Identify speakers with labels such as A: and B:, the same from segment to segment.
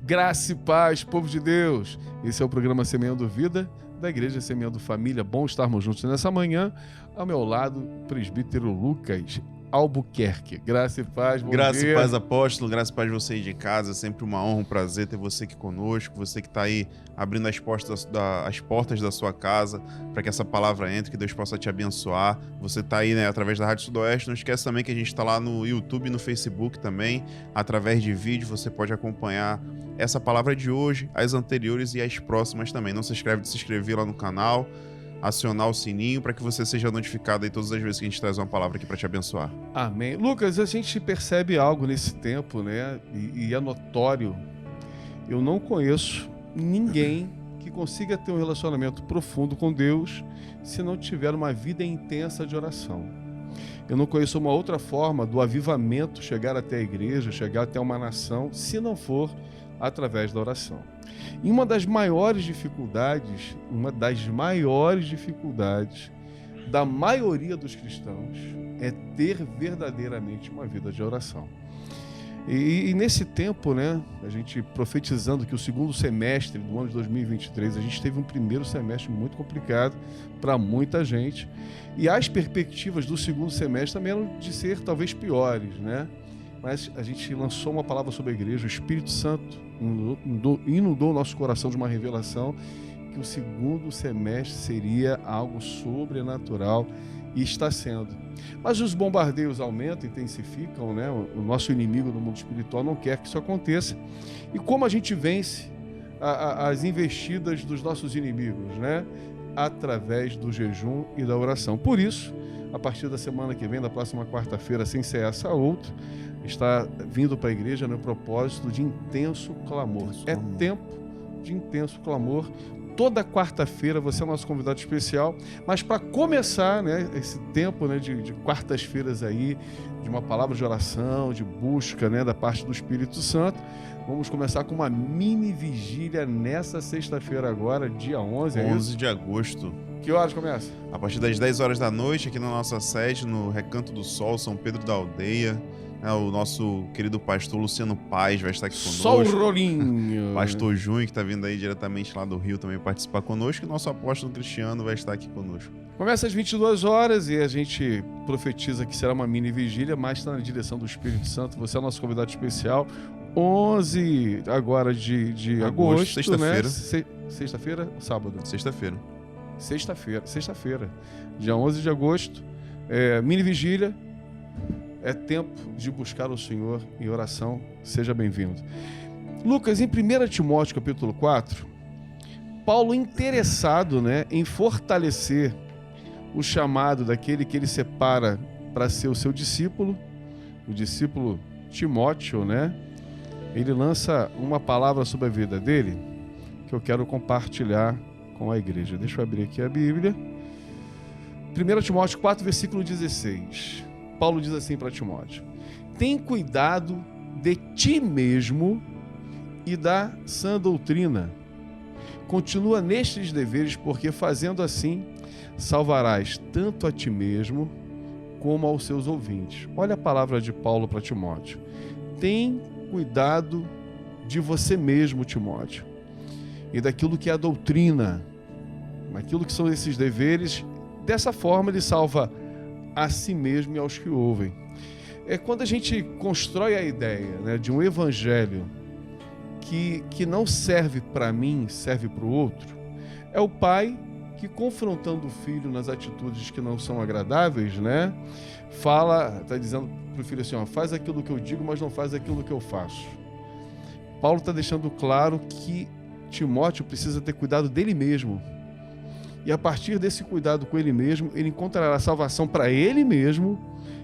A: Graça e paz, povo de Deus. Esse é o programa Semeando Vida, da Igreja Semeando Família. Bom estarmos juntos nessa manhã. Ao meu lado, o presbítero Lucas Albuquerque. Graça e paz, bom
B: Graça
A: dia.
B: e paz, apóstolo. Graça e paz você aí de casa. É sempre uma honra, um prazer ter você aqui conosco. Você que está aí abrindo as portas da sua casa para que essa palavra entre, que Deus possa te abençoar. Você está aí, através da Rádio Sudoeste. Não esquece também que a gente está lá no YouTube e no Facebook também. Através de vídeo você pode acompanhar essa palavra de hoje, as anteriores e as próximas também. Não se esquece de se inscrever lá no canal, acionar o sininho para que você seja notificado aí todas as vezes que a gente traz uma palavra aqui para te abençoar.
A: Amém. Lucas, a gente percebe algo nesse tempo, né? E é notório. Eu não conheço ninguém que consiga ter um relacionamento profundo com Deus se não tiver uma vida intensa de oração. Eu não conheço uma outra forma do avivamento chegar até a igreja, chegar até uma nação, se não for através da oração. E uma das maiores dificuldades da maioria dos cristãos é ter verdadeiramente uma vida de oração. E nesse tempo, né, a gente profetizando que o segundo semestre do ano de 2023, a gente teve um primeiro semestre muito complicado para muita gente, e as perspectivas do segundo semestre também eram de ser talvez piores, né? Mas a gente lançou uma palavra sobre a igreja, o Espírito Santo inundou o nosso coração de uma revelação que o segundo semestre seria algo sobrenatural, e está sendo. Mas os bombardeios aumentam, intensificam, né? O nosso inimigo do mundo espiritual não quer que isso aconteça. E como a gente vence as investidas dos nossos inimigos, né? Através do jejum e da oração. Por isso, a partir da semana que vem, da próxima quarta-feira, sem ser essa outra, está vindo para a igreja no propósito de intenso clamor. É tempo de intenso clamor. Toda quarta-feira você é nosso convidado especial, mas para começar, né, esse tempo, né, de quartas-feiras aí, de uma palavra de oração, de busca, né, da parte do Espírito Santo, vamos começar com uma mini vigília nessa sexta-feira agora, dia 11,
B: 11 de agosto.
A: Que horas começa?
B: A partir das 10 horas da noite, aqui na nossa sede, no Recanto do Sol, São Pedro da Aldeia. O nosso querido pastor Luciano Paz vai estar aqui conosco.
A: Só o Rolinho.
B: Pastor Junho, que está vindo aí diretamente lá do Rio também participar conosco. E o nosso apóstolo Cristiano vai estar aqui conosco.
A: Começa às 22 horas e a gente profetiza que será uma mini vigília, mas está na direção do Espírito Santo. Você é o nosso convidado especial. 11 agora de agosto,
B: sexta-feira.
A: Né? Sexta-feira ou sábado? Sexta-feira. Dia 11 de agosto. Mini vigília. É tempo de buscar o Senhor em oração. Seja bem-vindo. Lucas, em 1 Timóteo capítulo 4, Paulo interessado, né, em fortalecer o chamado daquele que ele separa para ser o seu discípulo, o discípulo Timóteo, né? Ele lança uma palavra sobre a vida dele que eu quero compartilhar com a igreja. Deixa eu abrir aqui a Bíblia. 1 Timóteo 4, versículo 16. Paulo diz assim para Timóteo: tem cuidado de ti mesmo e da sã doutrina. Continua nestes deveres, porque fazendo assim salvarás tanto a ti mesmo como aos seus ouvintes. Olha a palavra de Paulo para Timóteo. Tem cuidado de você mesmo, Timóteo, e daquilo que é a doutrina, daquilo que são esses deveres. Dessa forma ele salva a si mesmo e aos que ouvem. Quando a gente constrói a ideia, né, de um evangelho que não serve para mim, serve para o outro, é o pai que, confrontando o filho nas atitudes que não são agradáveis, né, está dizendo para o filho assim, faz aquilo que eu digo, mas não faz aquilo que eu faço. Paulo está deixando claro que Timóteo precisa ter cuidado dele mesmo. E a partir desse cuidado com ele mesmo, ele encontrará salvação para ele mesmo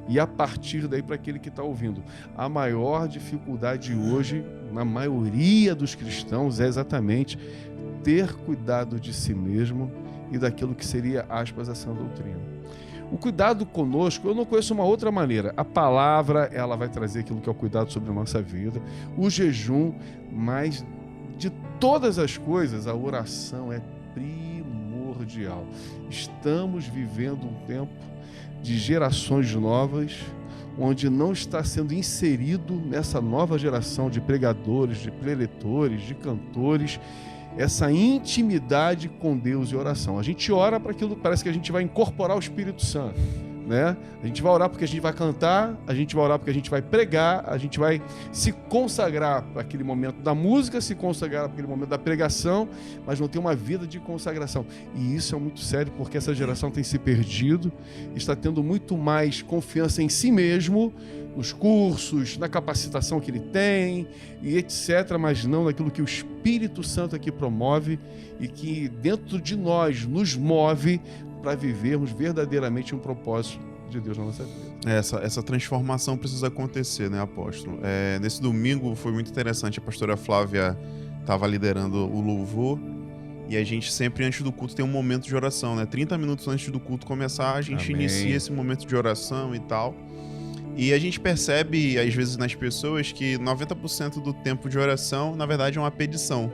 A: e a partir daí para aquele que está ouvindo. A maior dificuldade hoje, na maioria dos cristãos, é exatamente ter cuidado de si mesmo e daquilo que seria, aspas, a sã doutrina. O cuidado conosco, eu não conheço uma outra maneira. A palavra, ela vai trazer aquilo que é o cuidado sobre a nossa vida. O jejum, mas de todas as coisas, a oração é primordial. Estamos vivendo um tempo de gerações novas, onde não está sendo inserido nessa nova geração de pregadores, de preletores, de cantores, essa intimidade com Deus e oração. A gente ora para aquilo, parece que a gente vai incorporar o Espírito Santo, né? A gente vai orar porque a gente vai cantar, a gente vai orar porque a gente vai pregar, a gente vai se consagrar para aquele momento da música, se consagrar para aquele momento da pregação, mas não tem uma vida de consagração. E isso é muito sério, porque essa geração tem se perdido, está tendo muito mais confiança em si mesmo, nos cursos, na capacitação que ele tem, e etc., mas não naquilo que o Espírito Santo aqui promove e que dentro de nós nos move para vivermos verdadeiramente um propósito de Deus na nossa vida.
B: Essa transformação precisa acontecer, né, apóstolo? Nesse domingo foi muito interessante, a pastora Flávia estava liderando o louvor, e a gente sempre, antes do culto, tem um momento de oração, né? 30 minutos antes do culto começar, a gente inicia esse momento de oração e tal. E a gente percebe, às vezes, nas pessoas que 90% do tempo de oração, na verdade, é uma petição,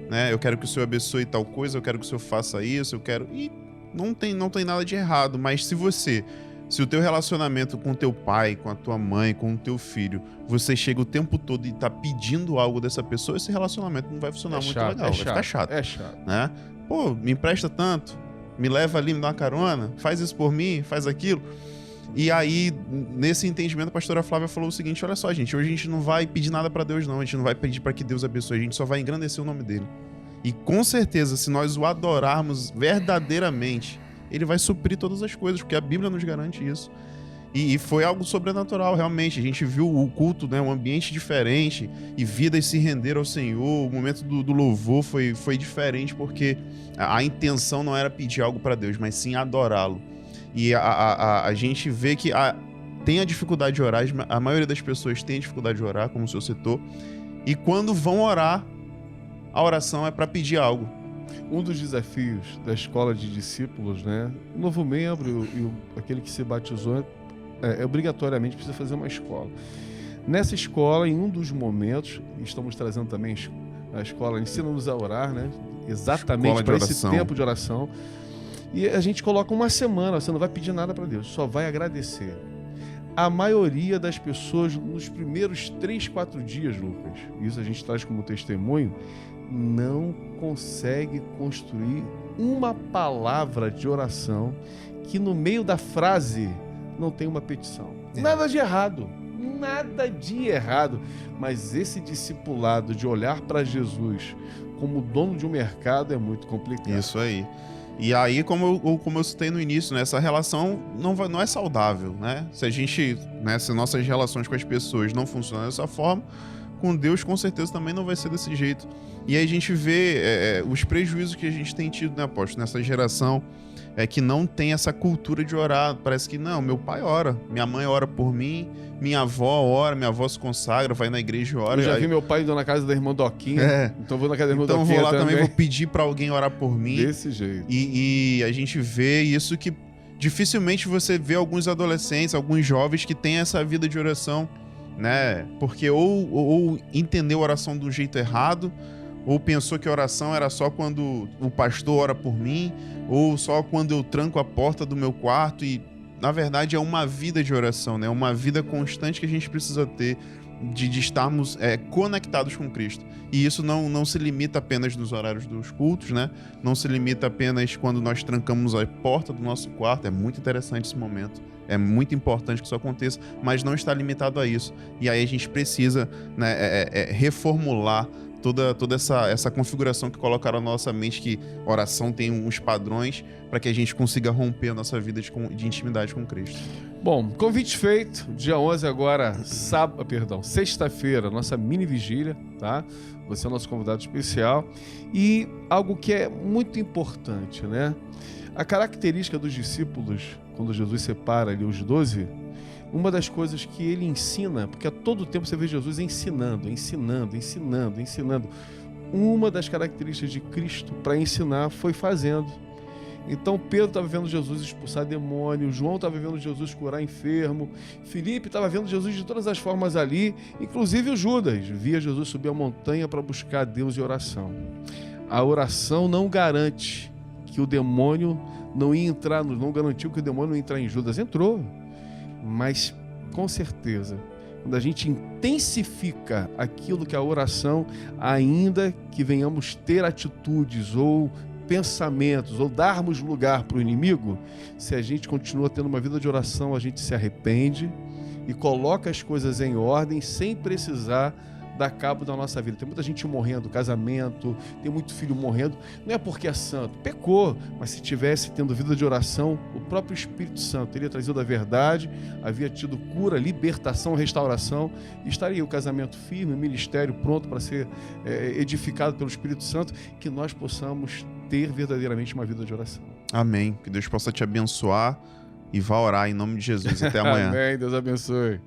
B: né? Eu quero que o Senhor abençoe tal coisa, eu quero que o Senhor faça isso, eu quero... E não tem nada de errado, mas se o teu relacionamento com o teu pai, com a tua mãe, com o teu filho, você chega o tempo todo e tá pedindo algo dessa pessoa, esse relacionamento não vai funcionar muito legal, vai ficar chato.
A: É chato.
B: Né? Pô, me empresta tanto, me leva ali, me dá uma carona, faz isso por mim, faz aquilo. E aí, nesse entendimento, a pastora Flávia falou o seguinte: olha só, gente, hoje a gente não vai pedir nada pra Deus, não. A gente não vai pedir pra que Deus abençoe, a gente só vai engrandecer o nome dele. E com certeza, se nós o adorarmos verdadeiramente, ele vai suprir todas as coisas, porque a Bíblia nos garante isso. E foi algo sobrenatural, realmente. A gente viu o culto, né, um ambiente diferente, e vidas se renderam ao Senhor. O momento do louvor foi diferente, porque a intenção não era pedir algo para Deus, mas sim adorá-lo. E a gente vê que tem a dificuldade de orar, a maioria das pessoas tem a dificuldade de orar, como o senhor citou, e quando vão orar, a oração é para pedir algo.
A: Um dos desafios da escola de discípulos, né? O novo membro e aquele que se batizou obrigatoriamente precisa fazer uma escola. Nessa escola, em um dos momentos, estamos trazendo também a escola Ensina-nos a Orar, né? Exatamente para esse tempo de oração. E a gente coloca uma semana, você não vai pedir nada para Deus, só vai agradecer. A maioria das pessoas, nos primeiros 3, 4 dias, Lucas, isso a gente traz como testemunho, não consegue construir uma palavra de oração que no meio da frase não tem uma petição. Nada de errado, mas esse discipulado de olhar para Jesus como dono de um mercado é muito complicado.
B: Isso aí. E aí, como eu citei no início, né, essa relação não é saudável, né? Se nossas relações com as pessoas não funcionam dessa forma, com Deus com certeza também não vai ser desse jeito. E aí a gente vê os prejuízos que a gente tem tido, né, apóstolo, nessa geração que não tem essa cultura de orar. Parece que não, meu pai ora, minha mãe ora por mim, minha avó ora, minha avó se consagra, vai na igreja e ora.
A: Eu já vi meu pai indo na casa da irmã Doquinha, então vou na casa da irmã Doquinha
B: vou lá também, vou pedir pra alguém orar por mim.
A: Desse jeito.
B: E a gente vê isso que dificilmente você vê alguns adolescentes, alguns jovens que têm essa vida de oração, né? Porque ou entendeu a oração do jeito errado, ou pensou que a oração era só quando o pastor ora por mim, ou só quando eu tranco a porta do meu quarto. E na verdade é uma vida de oração, né? Uma vida constante que a gente precisa ter de estarmos conectados com Cristo. E isso não se limita apenas nos horários dos cultos, né? Não se limita apenas quando nós trancamos a porta do nosso quarto. É muito interessante esse momento. É muito importante que isso aconteça, mas não está limitado a isso. E aí a gente precisa, né, reformular toda essa configuração que colocaram na nossa mente, que oração tem uns padrões para que a gente consiga romper a nossa vida de intimidade com Cristo.
A: Bom, convite feito, dia 11 agora, sexta-feira, nossa mini vigília, tá? Você é o nosso convidado especial. E algo que é muito importante, né? A característica dos discípulos, quando Jesus separa ali os 12, uma das coisas que ele ensina, porque a todo tempo você vê Jesus ensinando. Uma das características de Cristo para ensinar foi fazendo. Então Pedro estava vendo Jesus expulsar demônio, João estava vendo Jesus curar enfermo, Filipe estava vendo Jesus de todas as formas ali, inclusive o Judas via Jesus subir a montanha para buscar Deus em oração. A oração não garante que o demônio não ia entrar, não garantiu que o demônio não ia entrar em Judas. Entrou, mas com certeza, quando a gente intensifica aquilo que é a oração, ainda que venhamos ter atitudes ou pensamentos, ou darmos lugar para o inimigo, se a gente continua tendo uma vida de oração, a gente se arrepende e coloca as coisas em ordem sem precisar dar cabo da nossa vida. Tem muita gente morrendo, casamento, tem muito filho morrendo, não é porque é santo, pecou, mas se tivesse tendo vida de oração, o próprio Espírito Santo teria trazido a verdade, havia tido cura, libertação, restauração, e estaria o casamento firme, o ministério pronto para ser edificado pelo Espírito Santo, que nós possamos ter verdadeiramente uma vida de oração.
B: Amém. Que Deus possa te abençoar e vá orar em nome de Jesus. Até amanhã.
A: Amém. Deus abençoe.